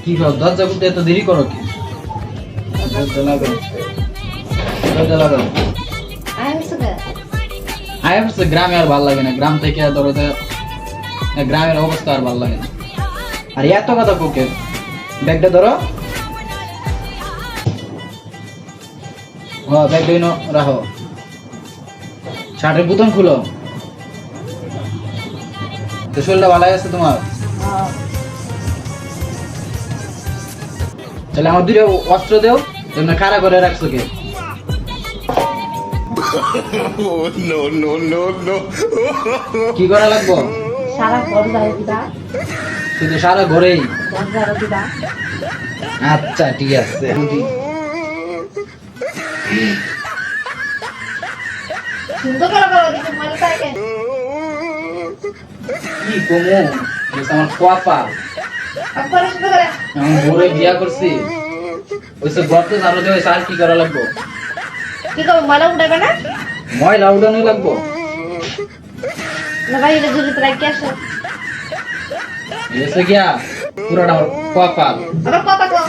কি ভাব দরজা খুলতে এত দেরি করো কি? দরজা লাগাও, দরজা লাগাও। আইএফএস গ্রামে আর ভালো লাগে না, গ্রাম থেকে ধরো গ্রামের অবস্থা আর ভালো লাগে না। আর এত কথা কোকে, ব্যাগটা ধরো, ব্যাগ দিন রাখো, শার্টের বুতাম খুলো। তো শরীরটা ভালো আছে তোমার? তাহলে আমার দুটো অস্ত্র দেও, তোমরা কারা করে রাখছো কে? কি করা লাগবো? শুধু সারা ঘরেই? আচ্ছা ঠিক আছে। কি কমু আমার কপাল, আমি ভোরে বিয়া করছি, ওইসে গর্ত ঝাড়ু দেওয়া আর কি করা লাগবো? কি করবো, ময়লা উঠাবে না? ময়লা উঠানো লাগবো না ভাই, এটা জুড়ে তো রাখি আসো। এসে গিয়া পুরাটা আমার কপাল। আবার কথা কও।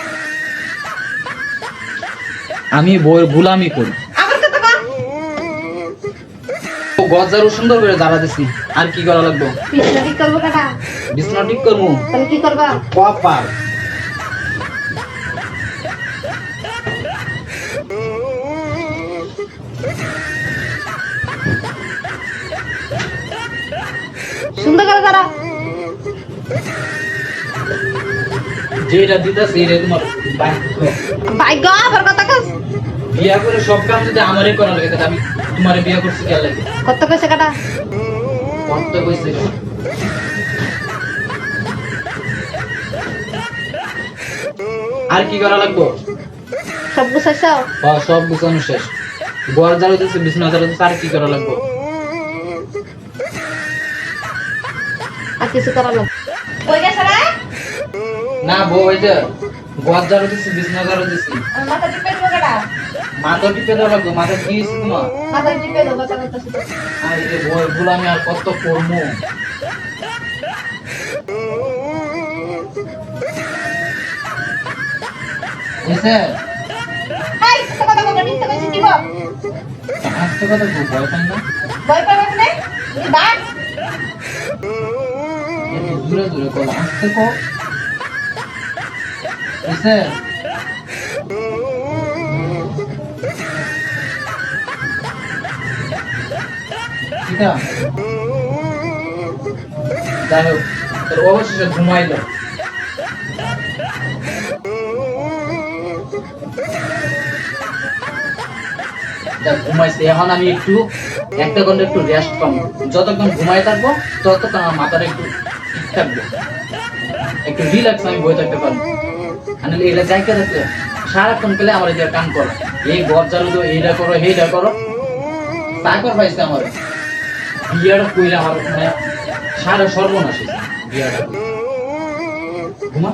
আমি বইয়ের গুলামি করি। আবার কথা কও। গজারও সুন্দর করে জ্বালা দিছি, আর কি করা লাগবো? বিছনা ঠিক করবো কাটা? বিছনা ঠিক করবো? তাহলে কি করবা? কপাল। সুন্দর করে দাঁড়া। যেটা দিতেছে এটা তোমার ভাগ্য। ভাগ্য আবার কথা কস। বিয়া করে সব কাম যদি আমারই করা লাগে, তাহলে আমি তোমারে বিয়া করছি কে লাগে? কত কইছে কাটা? কত কইছে? আর কি করা লাগবো? সব গুছাইছো? সব গুছানো শেষ। ঘর ঝাড়ু দিচ্ছে, বিছানা ঝাড়ু দিচ্ছে, আর কি করা লাগবো? আর কিছু করা লাগবে? কই গেছ রে? না বউ, এই যে ঘর ঝাড়ু দিচ্ছি, বিছানা ঝাড়ু দিচ্ছি। মাথা টিপে দেবো কাটা? মাথা টিপে দেওয়া লাগবে। মাথা কি হয়েছে তোমার? মাথা টিপে দেবো কথা বলতেছি তো। আর এই যে বই গুলো আমি আর কত করবো? এসে এই কথা কথা বলতে মিথ্যা কইছিস কি বল? আস্তে কথা বল, ভয় পাই না? ভয় পাবে না? তুই বাট। একটু জোরে জোরে কর, আস্তে কর। এসে এটা যাই হোক, তোর অবশেষে ঘুমাইলো। ঘুমাইছে, এখন আমি একটু একটা ঘন্টা একটু রেস্ট পাবো। যতক্ষণ ঘুমাই থাকবো ততক্ষণ আমার মাথাটা একটু ঠিক থাকবে, একটু রিল্যাক্স আমি বই থাকতে পারবো। মানে এটা যাইতে থাকলে সারাক্ষণ পেলে আমার এই কাম করো, এই ঘর ঝাড়ু দো, এইটা করো, এইটা করো, চাকর পাইছে আমার। বিয়াটা কইলে আমার মানে সারা সর্বনাশ হয়েছে বিয়াটা। ঘুমা